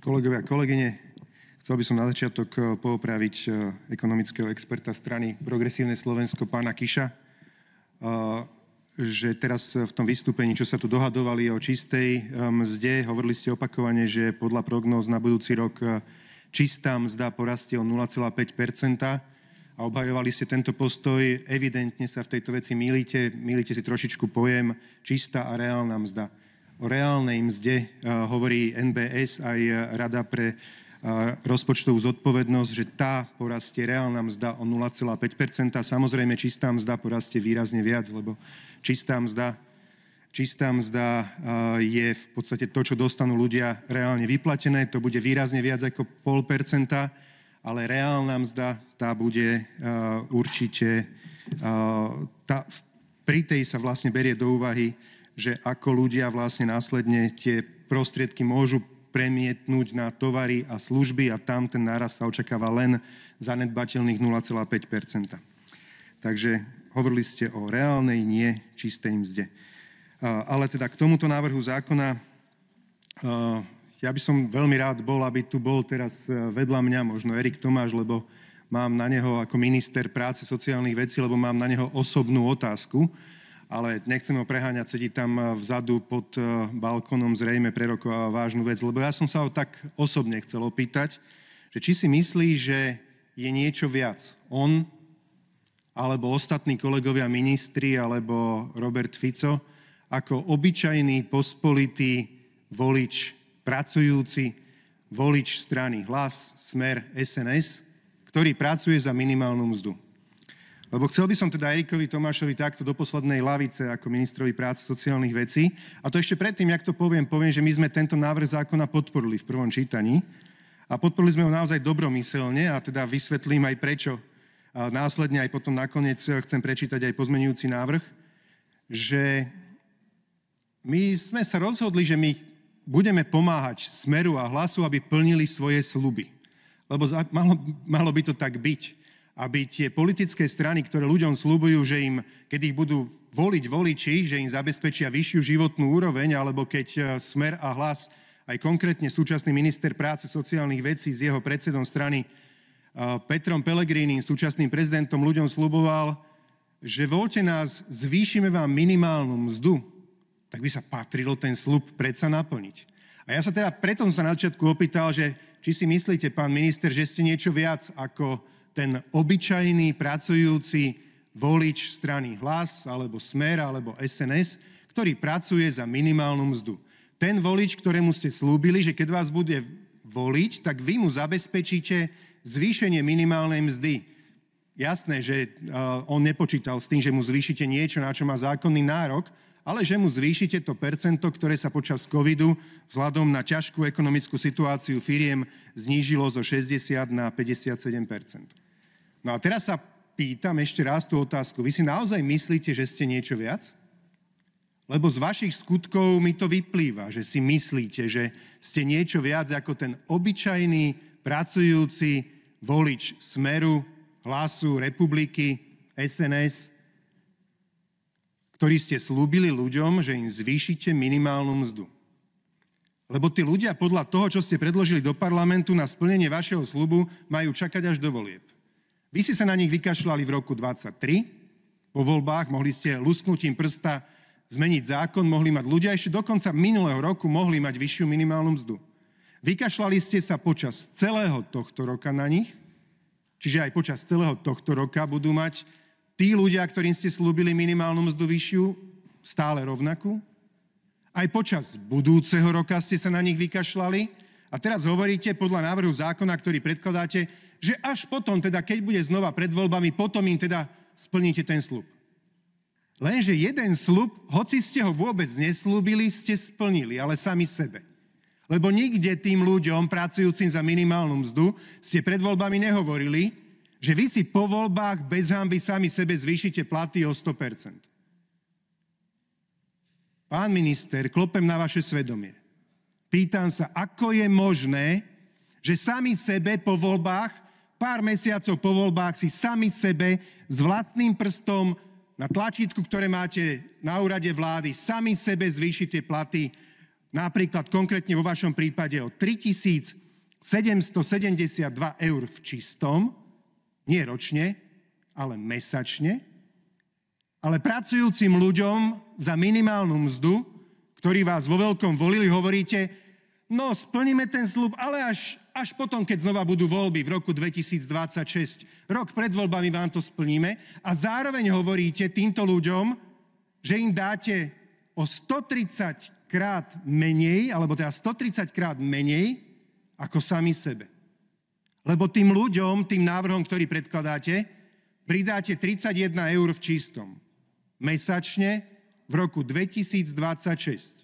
Kolegovia a kolegyne, chcel by som na začiatok poopraviť ekonomického experta strany Progresívne Slovensko, pána Kiša, že teraz v tom vystúpení, čo sa tu dohadovali o čistej mzde, hovorili ste opakovane, že podľa prognóz na budúci rok čistá mzda porastie o 0,5% a obhajovali ste tento postoj. Evidentne sa v tejto veci mýlite si trošičku pojem čistá a reálna mzda. O reálnej mzde hovorí NBS aj Rada pre rozpočtovú zodpovednosť, že tá porastie reálna mzda o 0,5%. Samozrejme, čistá mzda porastie výrazne viac, lebo čistá mzda je v podstate to, čo dostanú ľudia reálne vyplatené. To bude výrazne viac ako 0,5%, ale reálna mzda, tá bude určite... Pri tej sa vlastne berie do úvahy, že ako ľudia vlastne následne tie prostriedky môžu premietnúť na tovary a služby a tam ten nárast sa očakáva len zanedbateľných 0,5%. Takže hovorili ste o reálnej, nie čistej mzde. Ale teda k tomuto návrhu zákona, ja by som veľmi rád bol, aby tu bol teraz vedľa mňa možno Erik Tomáš, lebo mám na neho ako minister práce sociálnych vecí, lebo mám na neho osobnú otázku, ale nechcem ho preháňať, sedí tam vzadu pod balkónom, zrejme prerokováva vážnu vec, lebo ja som sa ho tak osobne chcel opýtať, že či si myslí, že je niečo viac on, alebo ostatní kolegovia ministri, alebo Robert Fico, ako obyčajný, pospolitý volič, pracujúci volič strany Hlas, Smer, SNS, ktorý pracuje za minimálnu mzdu. Lebo chcel by som teda Erikovi Tomášovi takto do poslednej lavice ako ministrovi práce sociálnych vecí. A to ešte predtým, jak to poviem, že my sme tento návrh zákona podporili v prvom čítaní. A podporili sme ho naozaj dobromyselne a teda vysvetlím aj prečo. A následne aj potom nakoniec chcem prečítať aj pozmeňujúci návrh, že my sme sa rozhodli, že my budeme pomáhať Smeru a Hlasu, aby plnili svoje sľuby. Lebo malo by to tak byť. Aby tie politické strany, ktoré ľuďom sľubujú, že im, keď ich budú voliť voliči, že im zabezpečia vyššiu životnú úroveň, alebo keď Smer a Hlas, aj konkrétne súčasný minister práce sociálnych vecí s jeho predsedom strany Petrom Pellegrínim, súčasným prezidentom, ľuďom sľuboval, že voľte nás, zvýšime vám minimálnu mzdu, tak by sa patrilo ten sľub predsa naplniť. A ja sa teda preto som sa na začiatku opýtal, že či si myslíte, pán minister, že ste niečo viac ako ten obyčajný, pracujúci volič strany Hlas, alebo Smer, alebo SNS, ktorý pracuje za minimálnu mzdu. Ten volič, ktorému ste slúbili, že keď vás bude voliť, tak vy mu zabezpečíte zvýšenie minimálnej mzdy. Jasné, že on nepočítal s tým, že mu zvýšite niečo, na čo má zákonný nárok, ale že mu zvýšite to percento, ktoré sa počas covidu vzhľadom na ťažkú ekonomickú situáciu firiem znížilo zo 60 na 57%. No a teraz sa pýtam ešte raz tú otázku. Vy si naozaj myslíte, že ste niečo viac? Lebo z vašich skutkov mi to vyplýva, že si myslíte, že ste niečo viac ako ten obyčajný, pracujúci volič Smeru, Hlasu, Republiky, SNS, ktorý ste slúbili ľuďom, že im zvýšite minimálnu mzdu. Lebo tí ľudia podľa toho, čo ste predložili do parlamentu na splnenie vašeho sľubu, majú čakať až do volieb. Vy si sa na nich vykašľali v roku 2023, po voľbách mohli ste lusknutím prsta zmeniť zákon, mohli mať ľudia ešte do konca minulého roku mohli mať vyššiu minimálnu mzdu. Vykašľali ste sa počas celého tohto roka na nich, čiže aj počas celého tohto roka budú mať tí ľudia, ktorým ste slúbili minimálnu mzdu vyššiu, stále rovnakú. Aj počas budúceho roka ste sa na nich vykašľali a teraz hovoríte podľa návrhu zákona, ktorý predkladáte, že až potom, teda keď bude znova pred voľbami, potom im teda splníte ten sľub. Lenže jeden sľub, hoci ste ho vôbec neslúbili, ste splnili, ale sami sebe. Lebo nikde tým ľuďom, pracujúcim za minimálnu mzdu, ste pred voľbami nehovorili, že vy si po voľbách bez hanby sami sebe zvýšite platy o 100%. Pán minister, klopem na vaše svedomie. Pýtam sa, ako je možné, že sami sebe po voľbách, pár mesiacov po voľbách si sami sebe s vlastným prstom na tlačítku, ktoré máte na úrade vlády, sami sebe zvýšite platy napríklad konkrétne vo vašom prípade o 3772 eur v čistom, nie ročne, ale mesačne, ale pracujúcim ľuďom za minimálnu mzdu, ktorí vás vo veľkom volili, hovoríte, no splníme ten sľub, ale až potom, keď znova budú voľby v roku 2026. Rok pred voľbami vám to splníme a zároveň hovoríte týmto ľuďom, že im dáte o 130 krát menej, alebo teda 130 krát menej ako sami sebe. Lebo tým ľuďom, tým návrhom, ktorý predkladáte, pridáte 31 eur v čistom. Mesačne v roku 2026.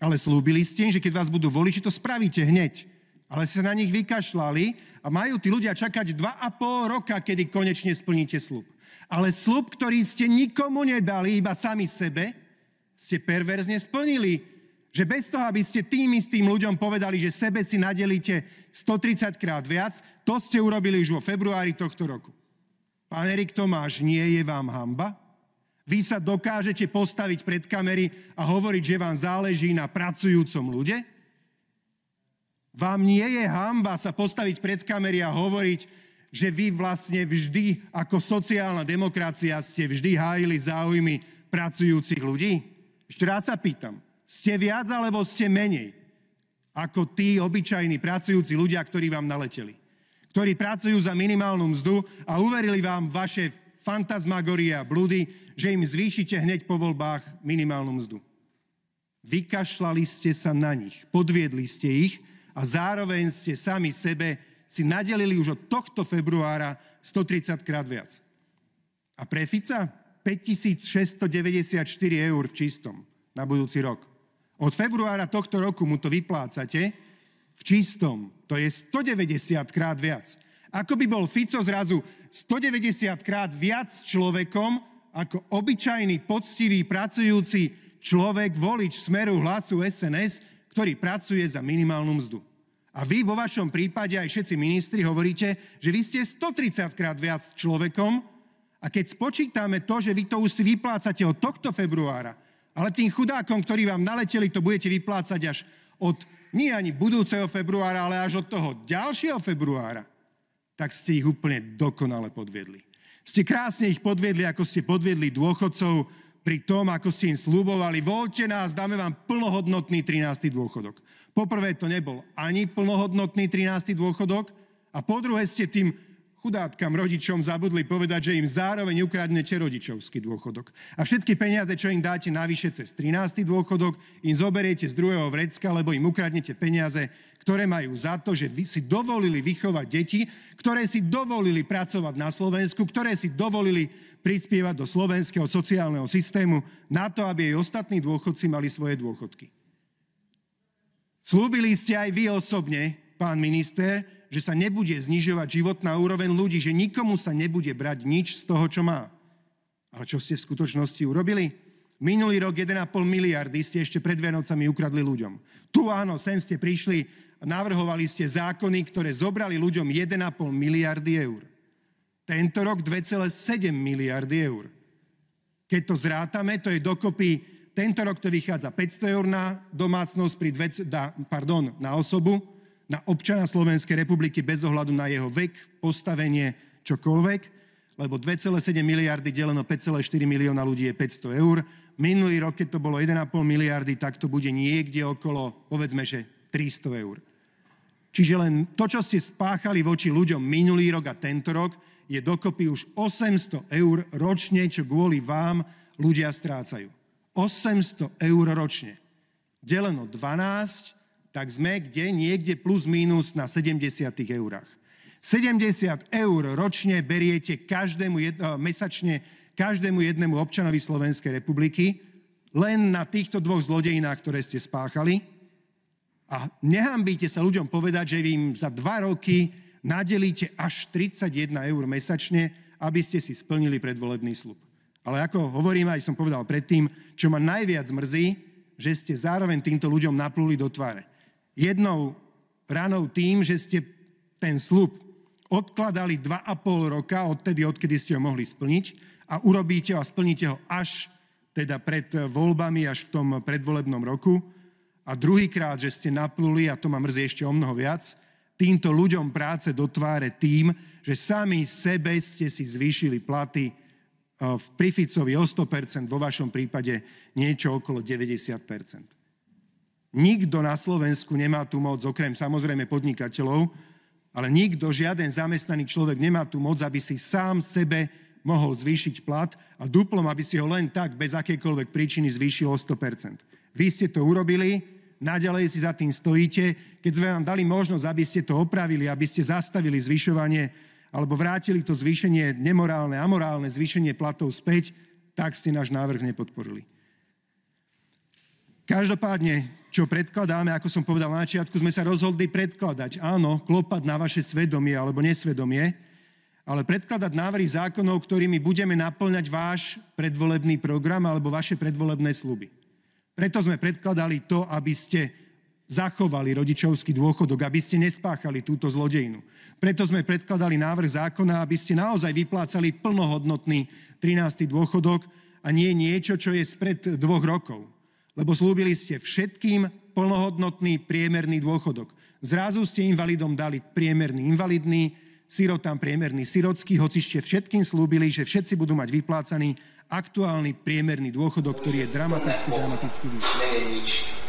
Ale slúbili ste, že keď vás budú voliť, že to spravíte hneď. Ale ste sa na nich vykašľali a majú tí ľudia čakať 2,5 roka, kedy konečne splníte sľub. Ale sľub, ktorý ste nikomu nedali, iba sami sebe, ste perverzne splnili. Že bez toho, aby ste tým istým ľuďom povedali, že sebe si nadelíte 130 krát viac, to ste urobili už vo februári tohto roku. Pán Erik Tomáš, nie je vám hanba? Vy sa dokážete postaviť pred kamery a hovoriť, že vám záleží na pracujúcom ľude? Vám nie je hanba sa postaviť pred kamery a hovoriť, že vy vlastne vždy ako sociálna demokracia ste vždy hájili záujmy pracujúcich ľudí? Ešte raz sa pýtam, ste viac alebo ste menej ako tí obyčajní pracujúci ľudia, ktorí vám naleteli? Ktorí pracujú za minimálnu mzdu a uverili vám vaše fantasmagorie a blúdy, že im zvýšite hneď po voľbách minimálnu mzdu. Vykašľali ste sa na nich, podviedli ste ich a zároveň ste sami sebe si nadelili už od tohto februára 130 krát viac. A pre Fica 5694 eur v čistom na budúci rok. Od februára tohto roku mu to vyplácate v čistom. To je 190 krát viac. Ako by bol Fico zrazu 190 krát viac človekom, ako obyčajný, poctivý, pracujúci človek, volič Smeru, Hlasu, SNS, ktorý pracuje za minimálnu mzdu. A vy vo vašom prípade, aj všetci ministri, hovoríte, že vy ste 130 krát viac človekom a keď spočítame to, že vy to už si vyplácate od tohto februára, ale tým chudákom, ktorí vám naleteli, to budete vyplácať až od nie ani budúceho februára, ale až od toho ďalšieho februára, tak ste ich úplne dokonale podviedli. Ste krásne ich podviedli, ako ste podviedli dôchodcov pri tom, ako ste im sľubovali, voľte nás, dáme vám plnohodnotný 13. dôchodok. Poprvé to nebol ani plnohodnotný 13. dôchodok a po druhé ste tým chudátkam rodičom zabudli povedať, že im zároveň ukradnete rodičovský dôchodok. A všetky peniaze, čo im dáte navyše cez 13. dôchodok, im zoberiete z druhého vrecka, lebo im ukradnete peniaze, ktoré majú za to, že vy si dovolili vychovať deti, ktoré si dovolili pracovať na Slovensku, ktoré si dovolili prispievať do slovenského sociálneho systému na to, aby aj ostatní dôchodci mali svoje dôchodky. Slúbili ste aj vy osobne, pán minister, že sa nebude znižovať životná úroveň ľudí, že nikomu sa nebude brať nič z toho, čo má. Ale čo ste v skutočnosti urobili? Minulý rok 1,5 miliardy ste ešte pred Vianocami ukradli ľuďom. Tu áno, sem ste prišli a navrhovali ste zákony, ktoré zobrali ľuďom 1,5 miliardy eur. Tento rok 2,7 miliardy eur. Keď to zrátame, to je dokopy, tento rok to vychádza 500 eur na domácnosť, na osobu, na občana Slovenskej republiky bez ohľadu na jeho vek, postavenie, čokoľvek, lebo 2,7 miliardy deleno 5,4 milióna ľudí je 500 eur. Minulý rok, keď to bolo 1,5 miliardy, tak to bude niekde okolo, povedzme, že 300 eur. Čiže len to, čo ste spáchali voči ľuďom minulý rok a tento rok, je dokopy už 800 eur ročne, čo kvôli vám ľudia strácajú. 800 eur ročne. Deleno 12, tak sme niekde plus mínus na 70 eurách. 70 eur ročne beriete mesačne každému jednému občanovi Slovenskej republiky len na týchto dvoch zlodejinách, ktoré ste spáchali. A nehambíte sa ľuďom povedať, že vy im za 2 roky nadelíte až 31 eur mesačne, aby ste si splnili predvolebný sľub. Ale ako hovorím, aj som povedal predtým, čo ma najviac mrzí, že ste zároveň týmto ľuďom napluli do tváre. Jednou ranou tým, že ste ten sľub odkladali 2,5 roka odkedy ste ho mohli splniť a urobíte ho a splníte ho až teda pred voľbami, až v tom predvolebnom roku. A druhýkrát, že ste napluli, a to ma mrzí ešte o mnoho viac, týmto ľuďom práce do tváre tým, že sami sebe ste si zvýšili platy pri Ficovi o 100%, vo vašom prípade niečo okolo 90%. Nikto na Slovensku nemá tú moc, okrem samozrejme podnikateľov, ale nikto, žiaden zamestnaný človek nemá tú moc, aby si sám sebe mohol zvýšiť plat a duplom, aby si ho len tak, bez akejkoľvek príčiny zvýšil o 100%. Vy ste to urobili, naďalej si za tým stojíte. Keď sme vám dali možnosť, aby ste to opravili, aby ste zastavili zvyšovanie alebo vrátili to zvýšenie nemorálne, amorálne zvýšenie platov späť, tak ste náš návrh nepodporili. Každopádne, čo predkladáme, ako som povedal na začiatku, sme sa rozhodli predkladať, áno, klopať na vaše svedomie alebo nesvedomie, ale predkladať návrhy zákonov, ktorými budeme naplňať váš predvolebný program alebo vaše predvolebné sľuby. Preto sme predkladali to, aby ste zachovali rodičovský dôchodok, aby ste nespáchali túto zlodejinu. Preto sme predkladali návrh zákona, aby ste naozaj vyplácali plnohodnotný 13. dôchodok a nie niečo, čo je spred 2 rokov. Lebo slúbili ste všetkým plnohodnotný priemerný dôchodok. Zrazu ste invalidom dali priemerný invalidný, sirotám priemerný sirotský, hoci ste všetkým slúbili, že všetci budú mať vyplácaný aktuálny priemerný dôchodok, ktorý je dramaticky vyšší.